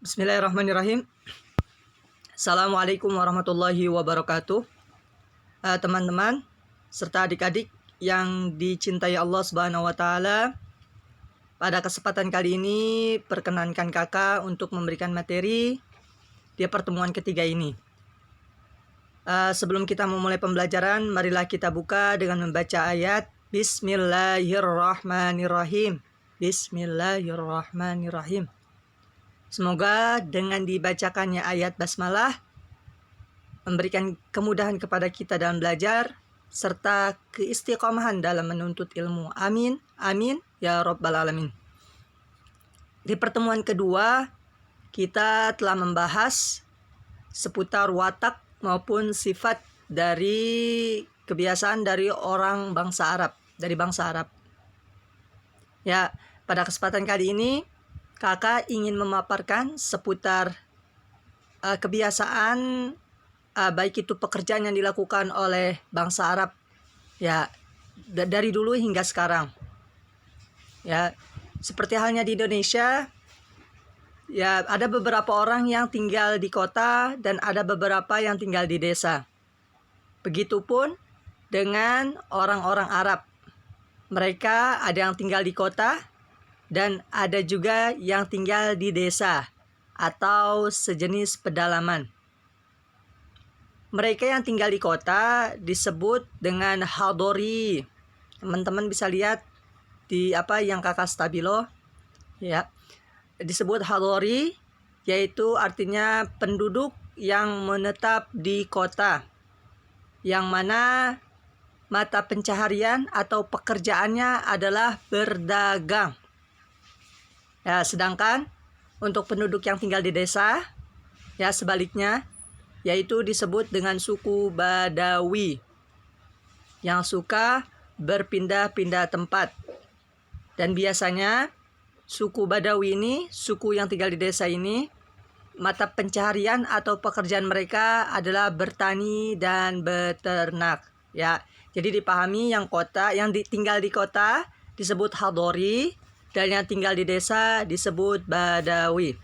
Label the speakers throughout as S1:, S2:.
S1: Bismillahirrahmanirrahim. Assalamualaikum warahmatullahi wabarakatuh. Teman-teman serta adik-adik yang dicintai Allah Subhanahu wa taala. Pada kesempatan kali ini perkenankan kakak untuk memberikan materi di pertemuan ketiga ini. Sebelum kita memulai pembelajaran, marilah kita buka dengan membaca ayat Bismillahirrahmanirrahim. Bismillahirrahmanirrahim. Semoga dengan dibacakannya ayat basmalah memberikan kemudahan kepada kita dalam belajar serta keistiqomahan dalam menuntut ilmu. Amin, amin, ya Rabbal Alamin. Di pertemuan kedua, kita telah membahas seputar watak maupun sifat dari kebiasaan dari orang bangsa Arab, dari bangsa Arab. Ya, pada kesempatan kali ini kakak ingin memaparkan seputar kebiasaan baik itu pekerjaan yang dilakukan oleh bangsa Arab ya dari dulu hingga sekarang. Ya, seperti halnya di Indonesia, ya ada beberapa orang yang tinggal di kota dan ada beberapa yang tinggal di desa. Begitupun dengan orang-orang Arab. Mereka ada yang tinggal di kota dan ada juga yang tinggal di desa atau sejenis pedalaman. Mereka yang tinggal di kota disebut dengan hadori. Teman-teman bisa lihat di yang kakak stabilo ya. Disebut hadori, yaitu artinya penduduk yang menetap di kota, yang mana mata pencaharian atau pekerjaannya adalah berdagang. Ya, sedangkan untuk penduduk yang tinggal di desa, ya sebaliknya, yaitu disebut dengan suku Badawi yang suka berpindah-pindah tempat. Dan biasanya suku Badawi ini, suku yang tinggal di desa ini, mata pencaharian atau pekerjaan mereka adalah bertani dan beternak. Ya, jadi dipahami yang tinggal di kota disebut hadori, dan yang tinggal di desa disebut Badawi.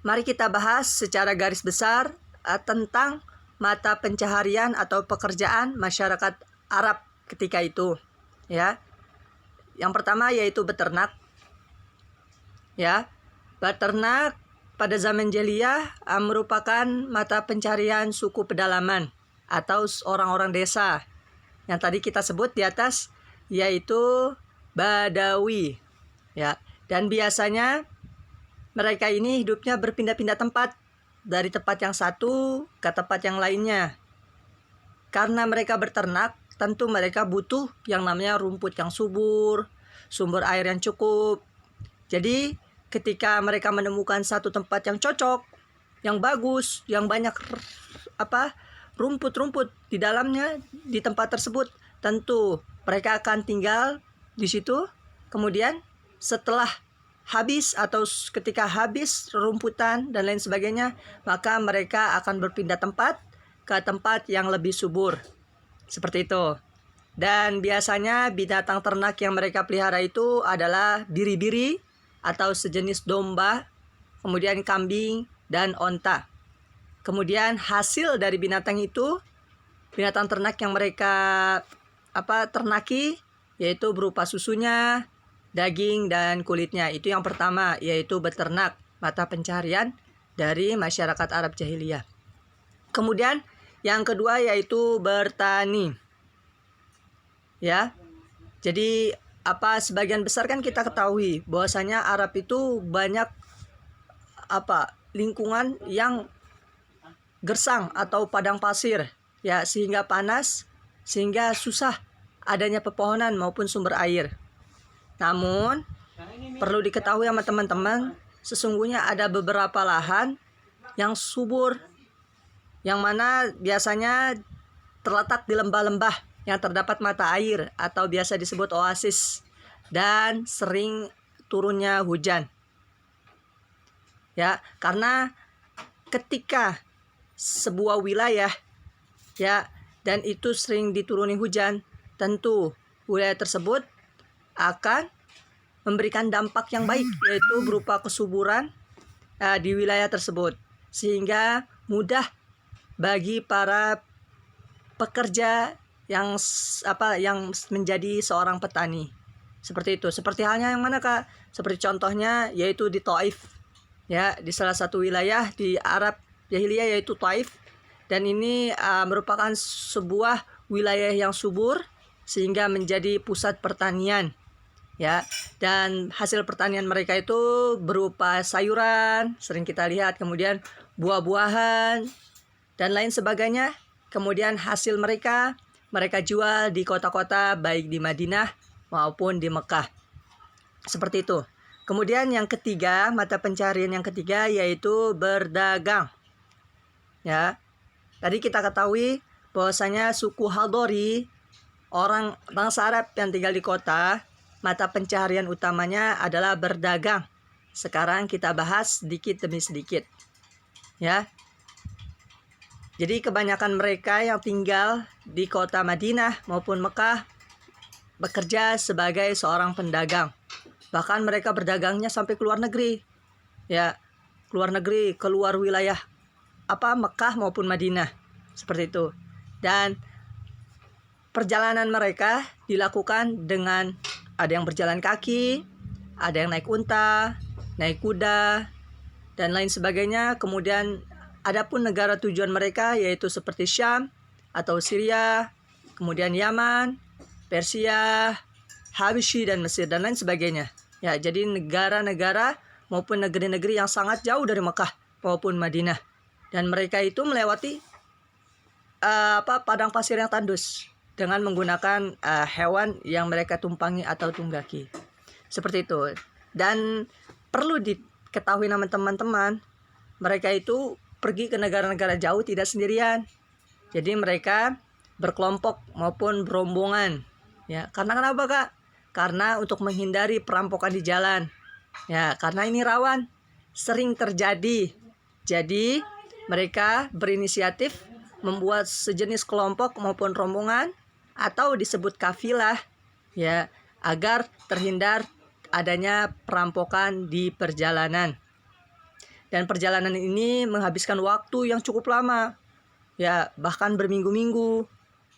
S1: Mari kita bahas secara garis besar tentang mata pencaharian atau pekerjaan masyarakat Arab ketika itu. Ya, yang pertama yaitu beternak. Ya, beternak pada zaman jahiliyah merupakan mata pencaharian suku pedalaman atau orang-orang desa yang tadi kita sebut di atas, yaitu Badawi ya. Dan biasanya mereka ini hidupnya berpindah-pindah tempat dari tempat yang satu ke tempat yang lainnya. Karena mereka beternak, tentu mereka butuh yang namanya rumput yang subur, sumber air yang cukup. Jadi ketika mereka menemukan satu tempat yang cocok, yang bagus, yang banyak rumput-rumput di dalamnya, di tempat tersebut, tentu mereka akan tinggal di situ. Kemudian setelah habis atau ketika habis rumputan dan lain sebagainya, maka mereka akan berpindah tempat ke tempat yang lebih subur. Seperti itu. Dan biasanya binatang ternak yang mereka pelihara itu adalah biri-biri atau sejenis domba, kemudian kambing dan onta. Kemudian hasil dari binatang itu, binatang ternak yang mereka ternaki, yaitu berupa susunya, daging, dan kulitnya. Itu yang pertama, yaitu beternak, mata pencaharian dari masyarakat Arab jahiliyah. Kemudian yang kedua yaitu bertani. Ya. Jadi sebagian besar kan kita ketahui bahwasanya Arab itu banyak lingkungan yang gersang atau padang pasir ya, sehingga panas, sehingga susah adanya pepohonan maupun sumber air. Namun perlu diketahui sama teman-teman, sesungguhnya ada beberapa lahan yang subur, yang mana biasanya terletak di lembah-lembah yang terdapat mata air atau biasa disebut oasis, dan sering turunnya hujan. Ya, karena ketika sebuah wilayah ya dan itu sering dituruni hujan, tentu wilayah tersebut akan memberikan dampak yang baik, yaitu berupa kesuburan di wilayah tersebut, sehingga mudah bagi para pekerja yang menjadi seorang petani. Seperti itu. Seperti halnya yang mana, Kak? Seperti contohnya yaitu di Taif. Ya, di salah satu wilayah di Arab Jahiliyah yaitu Taif. Dan ini merupakan sebuah wilayah yang subur sehingga menjadi pusat pertanian. Ya, dan hasil pertanian mereka itu berupa sayuran, sering kita lihat, kemudian buah-buahan dan lain sebagainya. Kemudian hasil mereka jual di kota-kota baik di Madinah maupun di Mekah. Seperti itu. Kemudian yang ketiga, mata pencarian yang ketiga yaitu berdagang. Ya. Tadi kita ketahui bahwasanya suku Hadori, orang bangsa Arab yang tinggal di kota, mata pencarian utamanya adalah berdagang. Sekarang kita bahas sedikit demi sedikit. Ya. Jadi kebanyakan mereka yang tinggal di kota Madinah maupun Mekah bekerja sebagai seorang pedagang. Bahkan mereka berdagangnya sampai ke luar negeri. Ya, keluar negeri, keluar wilayah Mekah maupun Madinah. Seperti itu. Dan perjalanan mereka dilakukan dengan ada yang berjalan kaki, ada yang naik unta, naik kuda, dan lain sebagainya. Kemudian adapun negara tujuan mereka yaitu seperti Syam atau Syria, kemudian Yaman, Persia, Habsyi dan Mesir dan lain sebagainya. Ya, jadi negara-negara maupun negeri-negeri yang sangat jauh dari Mekah maupun Madinah. Dan mereka itu melewati padang pasir yang tandus dengan menggunakan hewan yang mereka tumpangi atau tunggaki. Seperti itu. Dan perlu diketahui teman-teman, mereka itu pergi ke negara-negara jauh tidak sendirian. Jadi mereka berkelompok maupun berombongan. Ya, karena kenapa, Kak? Karena untuk menghindari perampokan di jalan. Ya, karena ini rawan, sering terjadi. Jadi, mereka berinisiatif membuat sejenis kelompok maupun rombongan atau disebut kafilah, ya, agar terhindar adanya perampokan di perjalanan. Dan perjalanan ini menghabiskan waktu yang cukup lama. Ya, bahkan berminggu-minggu,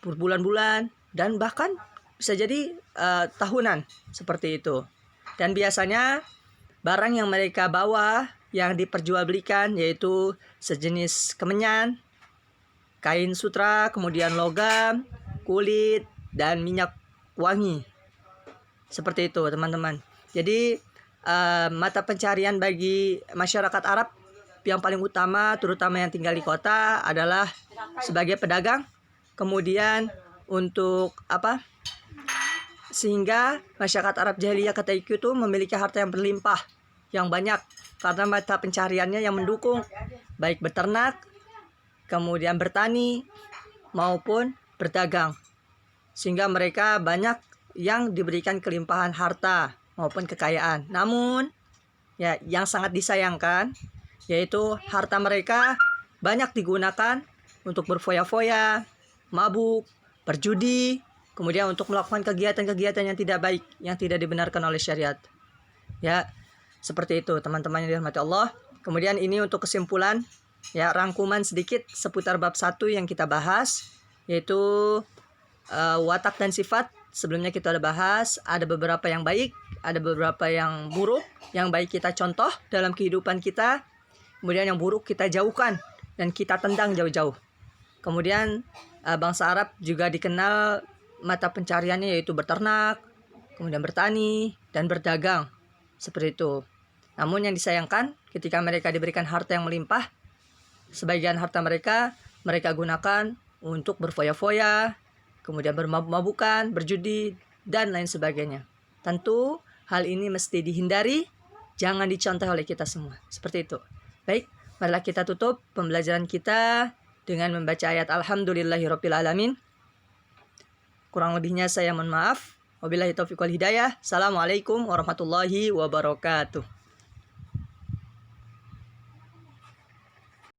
S1: berbulan-bulan, dan bahkan bisa jadi tahunan seperti itu. Dan biasanya barang yang mereka bawa yang diperjualbelikan yaitu sejenis kemenyan, kain sutra, kemudian logam, kulit, dan minyak wangi. Seperti itu, teman-teman. Jadi mata pencarian bagi masyarakat Arab yang paling utama, terutama yang tinggal di kota, adalah sebagai pedagang. Kemudian untuk sehingga masyarakat Arab Jahiliyah ketika itu memiliki harta yang berlimpah, yang banyak, karena mata pencariannya yang mendukung, baik beternak, kemudian bertani, maupun berdagang. Sehingga mereka banyak yang diberikan kelimpahan harta maupun kekayaan. Namun, ya, yang sangat disayangkan, yaitu harta mereka banyak digunakan untuk berfoya-foya, mabuk, berjudi, kemudian untuk melakukan kegiatan-kegiatan yang tidak baik, yang tidak dibenarkan oleh syariat. Ya, seperti itu teman-teman yang dirahmati Allah. Kemudian ini untuk kesimpulan, ya, rangkuman sedikit seputar bab 1 yang kita bahas, yaitu watak dan sifat. Sebelumnya kita udah bahas, ada beberapa yang baik, ada beberapa yang buruk. Yang baik kita contoh dalam kehidupan kita, kemudian yang buruk kita jauhkan dan kita tendang jauh-jauh. Kemudian bangsa Arab juga dikenal mata pencariannya yaitu beternak, kemudian bertani, dan berdagang. Seperti itu. Namun yang disayangkan, ketika mereka diberikan harta yang melimpah, sebagian harta mereka gunakan untuk berfoya-foya, kemudian bermabuk-mabukan, berjudi, dan lain sebagainya. Tentu hal ini mesti dihindari, jangan dicontoh oleh kita semua. Seperti itu. Baik, marilah kita tutup pembelajaran kita dengan membaca ayat Alhamdulillahirabbil alamin. Kurang lebihnya saya mohon maaf. Wabillahi taufiq wal hidayah. Assalamualaikum warahmatullahi wabarakatuh.